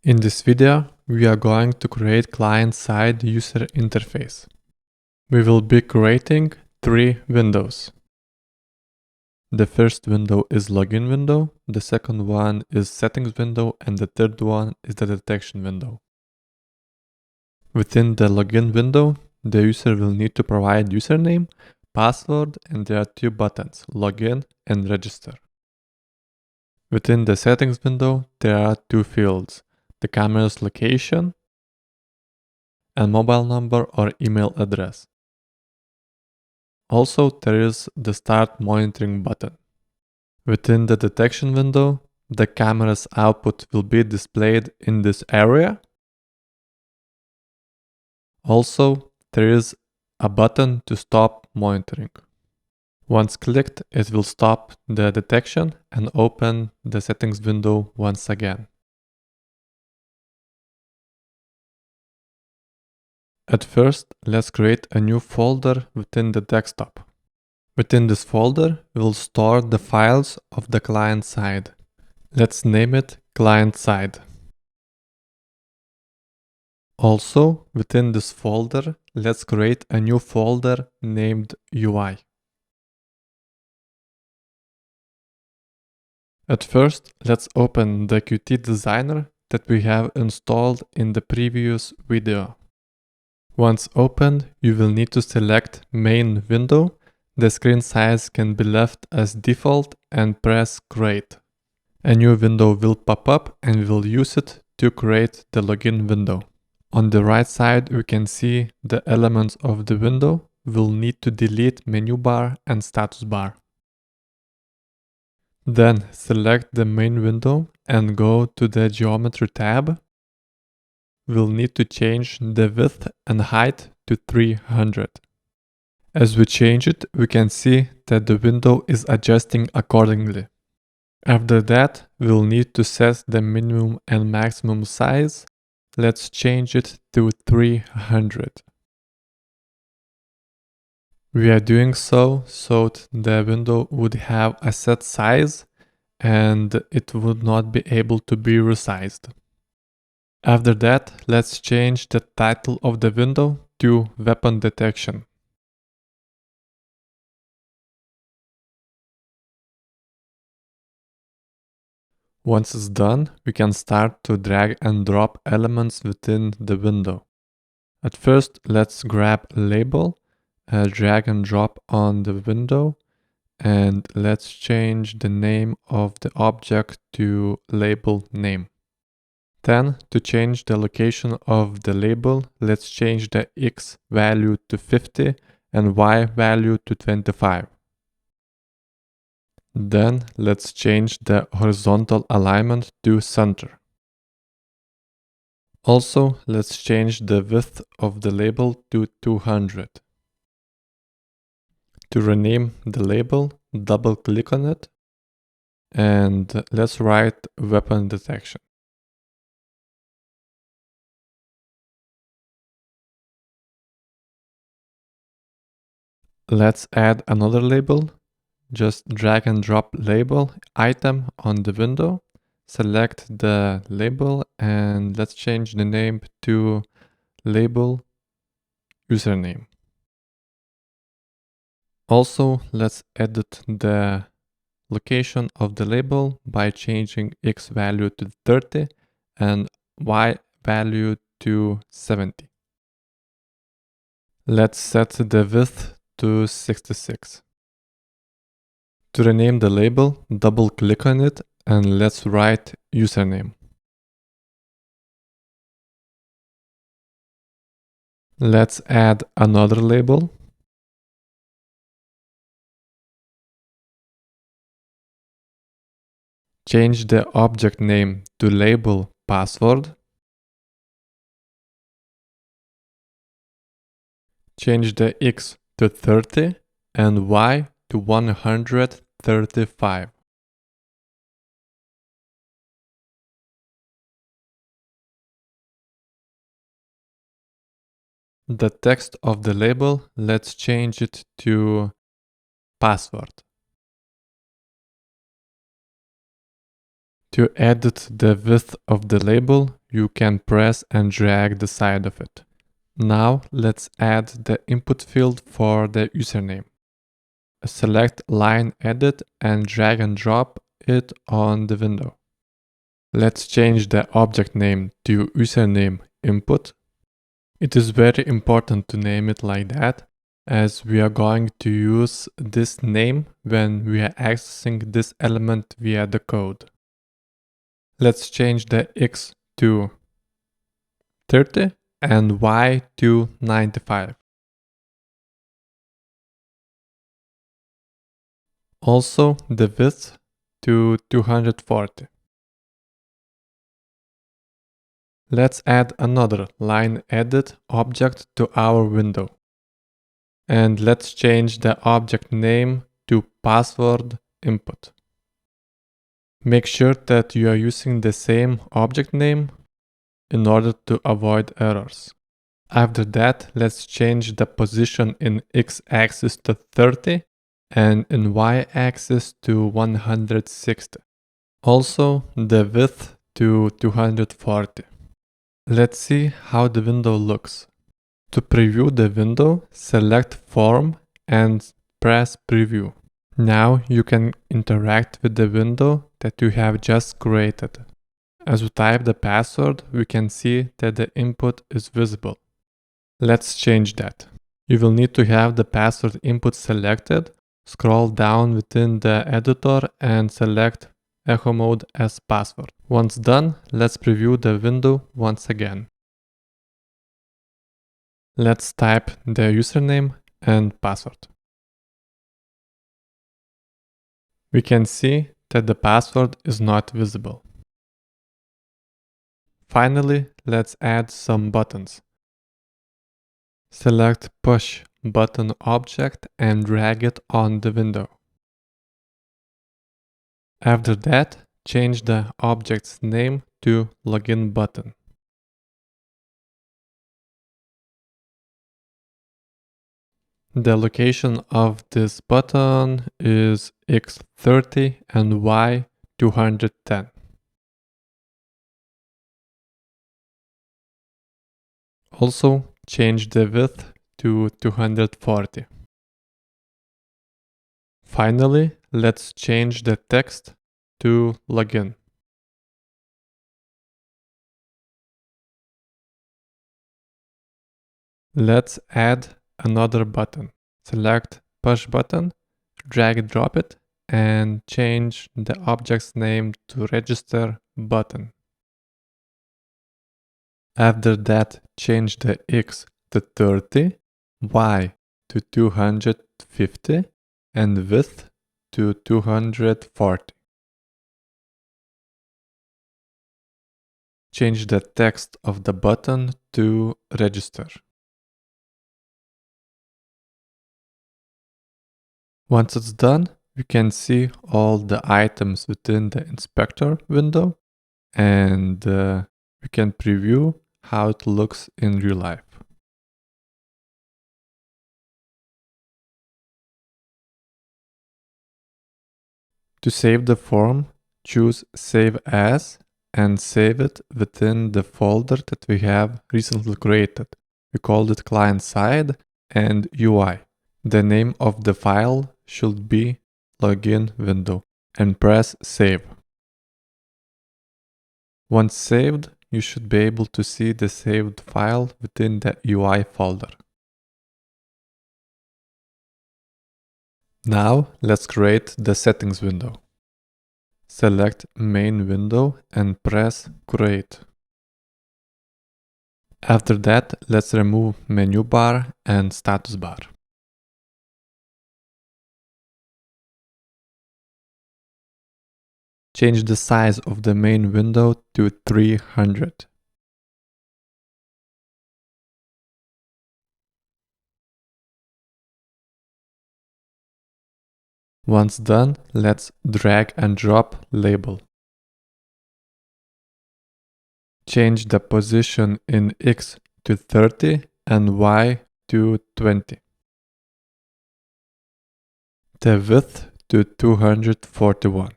In this video, we are going to create client-side user interface. We will be creating 3 windows. The first window is login window, the second one is settings window, and the third one is the detection window. Within the login window, the user will need to provide username, password, and there are 2 buttons, login and register. Within the settings window, there are 2 fields, the camera's location and mobile number or email address. Also, there is the Start Monitoring button. Within the detection window, the camera's output will be displayed in this area. Also, there is a button to stop monitoring. Once clicked, it will stop the detection and open the settings window once again. At first, let's create a new folder within the desktop. Within this folder, we'll store the files of the client side. Let's name it client side. Also, within this folder, let's create a new folder named UI. At first, let's open the Qt Designer that we have installed in the previous video. Once opened, you will need to select Main window. The screen size can be left as default and press Create. A new window will pop up and we will use it to create the login window. On the right side, we can see the elements of the window. We'll need to delete menu bar and status bar. Then select the main window and go to the Geometry tab. We'll need to change the width and height to 300. As we change it, we can see that the window is adjusting accordingly. After that, we'll need to set the minimum and maximum size. Let's change it to 300. We are doing so the window would have a set size and it would not be able to be resized. After that, let's change the title of the window to Weapon Detection. Once it's done, we can start to drag and drop elements within the window. At first, let's grab a label, drag and drop on the window, and let's change the name of the object to label name. Then, to change the location of the label, let's change the X value to 50 and Y value to 25. Then, let's change the horizontal alignment to center. Also, let's change the width of the label to 200. To rename the label, double click on it and let's write Weapon Detection. Let's add another label. Just drag and drop label item on the window. Select the label and let's change the name to label username. Also, let's edit the location of the label by changing X value to 30 and Y value to 70. Let's set the width to 66. To rename the label, double click on it and let's write username. Let's add another label. Change the object name to label password. Change the X to 30 and Y to 135. The text of the label, let's change it to password. To edit the width of the label, you can press and drag the side of it. Now let's add the input field for the username. Select line edit and drag and drop it on the window. Let's change the object name to username input. It is very important to name it like that, as we are going to use this name when we are accessing this element via the code. Let's change the X to 30 and Y to 95. Also the width to 240. Let's add another line edit object to our window. And let's change the object name to password input. Make sure that you are using the same object name in order to avoid errors. After that, let's change the position in x-axis to 30 and in y-axis to 160. Also the width to 240. Let's see how the window looks. To preview the window, select Form and press Preview. Now you can interact with the window that you have just created. As we type the password, we can see that the input is visible. Let's change that. You will need to have the password input selected, scroll down within the editor and select Echo Mode as password. Once done, let's preview the window once again. Let's type the username and password. We can see that the password is not visible. Finally, let's add some buttons. Select Push Button object and drag it on the window. After that, change the object's name to Login Button. The location of this button is X30 and Y210. Also, change the width to 240. Finally, let's change the text to Login. Let's add another button. Select Push Button, drag and drop it, and change the object's name to Register Button. After that, change the X to 30, Y to 250, and width to 240. Change the text of the button to Register. Once it's done, we can see all the items within the inspector window, and we can preview how it looks in real life. To save the form, choose Save As and save it within the folder that we have recently created. We called it Client Side and UI. The name of the file should be Login Window and press Save. Once saved, you should be able to see the saved file within the UI folder. Now let's create the settings window. Select Main Window and press Create. After that, let's remove Menu Bar and Status Bar. Change the size of the main window to 300. Once done, let's drag and drop label. Change the position in X to 30 and Y to 20. The width to 241.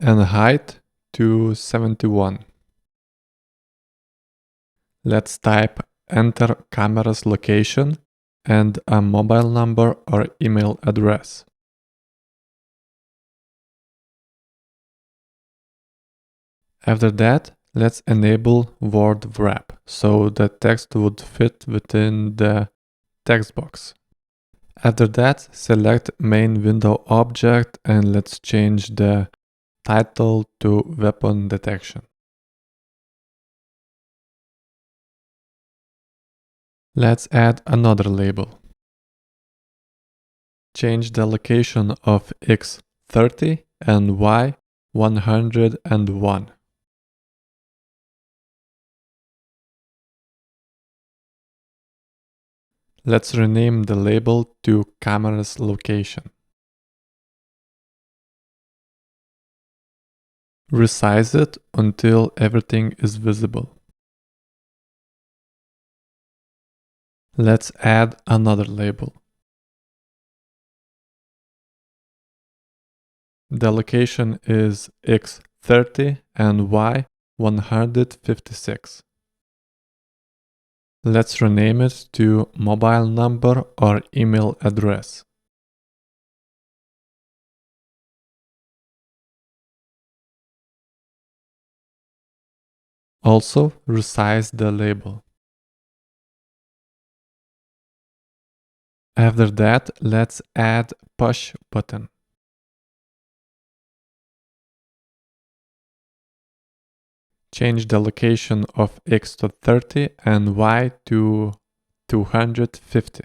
and height to 71. Let's type enter camera's location and a mobile number or email address. After that, let's enable word wrap so the text would fit within the text box. After that, select main window object and let's change the title to weapon detection. Let's add another label. Change the location of X 30 and Y 101. Let's rename the label to camera's location. Resize it until everything is visible. Let's add another label. The location is X30 and Y156. Let's rename it to mobile number or email address. Also, resize the label. After that, let's add push button. Change the location of X to 30 and Y to 250.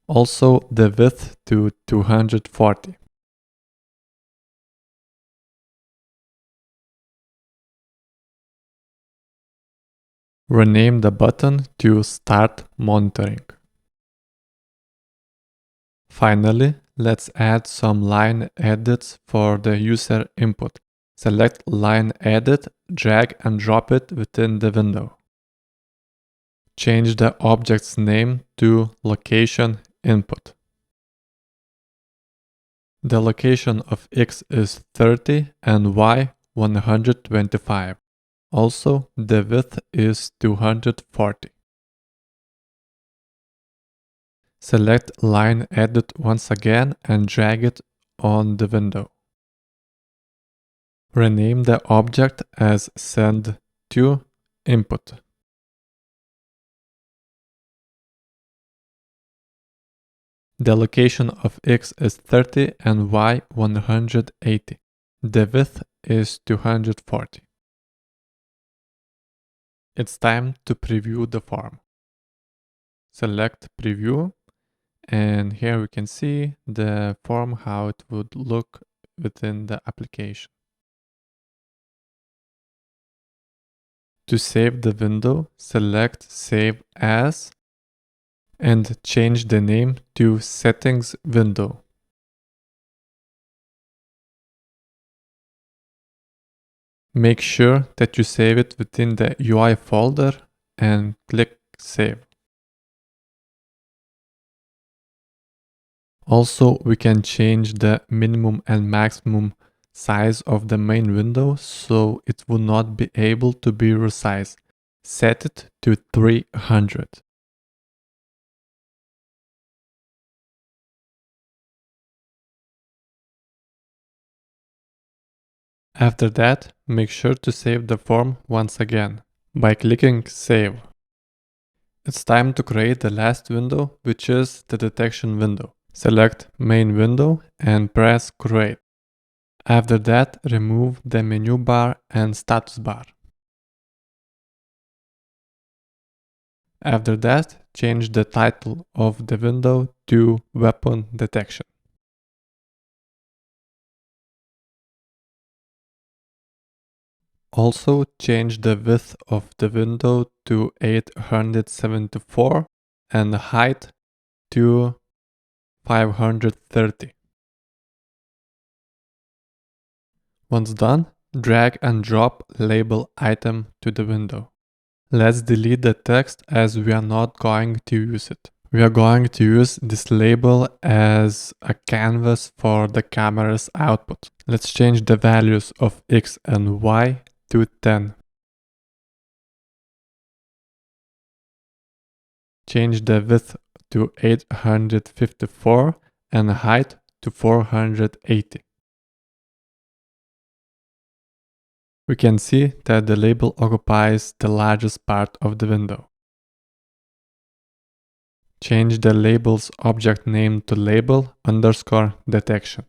Also the width to 240. Rename the button to Start Monitoring. Finally, let's add some line edits for the user input. Select line edit, drag and drop it within the window. Change the object's name to location input. The location of X is 30 and Y 125. Also, the width is 240. Select line edit once again and drag it on the window. Rename the object as send to input. The location of X is 30 and Y 180. The width is 240. It's time to preview the form. Select preview, and here we can see the form, how it would look within the application. To save the window, select Save As and change the name to Settings Window. Make sure that you save it within the UI folder and click Save. Also, we can change the minimum and maximum size of the main window so it will not be able to be resized. Set it to 300. After that, make sure to save the form once again by clicking Save. It's time to create the last window, which is the detection window. Select Main Window and press Create. After that, remove the menu bar and status bar. After that, change the title of the window to Weapon Detection. Also, change the width of the window to 874 and the height to 530. Once done, drag and drop label item to the window. Let's delete the text as we are not going to use it. We are going to use this label as a canvas for the camera's output. Let's change the values of X and Y to 10. Change the width to 854 and height to 480. We can see that the label occupies the largest part of the window. Change the label's object name to label underscore detection.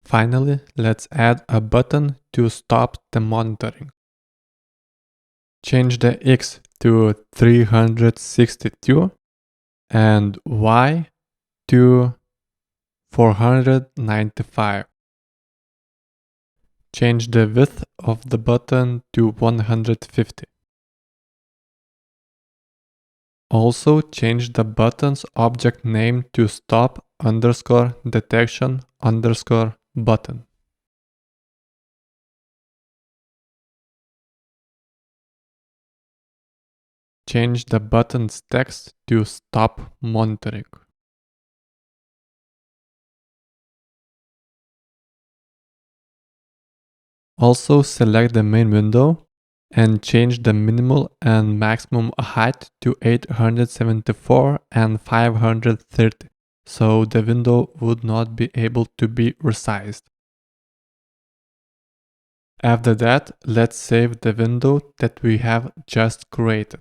Finally, let's add a button to stop the monitoring. Change the X to 362 and Y to 495. Change the width of the button to 150. Also change the button's object name to stop underscore detection underscore button. Change the button's text to stop monitoring. Also select the main window and change the minimal and maximum height to 874 and 530, so the window would not be able to be resized. After that, let's save the window that we have just created.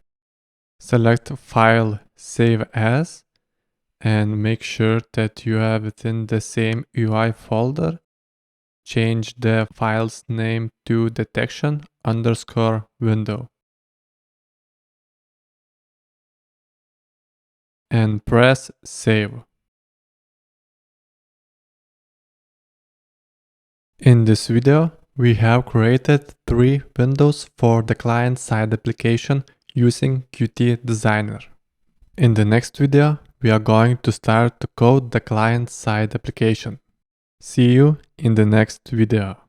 Select File, Save As, and make sure that you have it in the same UI folder. Change the file's name to detection underscore window. And press Save. In this video, we have created 3 windows for the client-side application using Qt Designer. In the next video, we are going to start to code the client-side application. See you in the next video.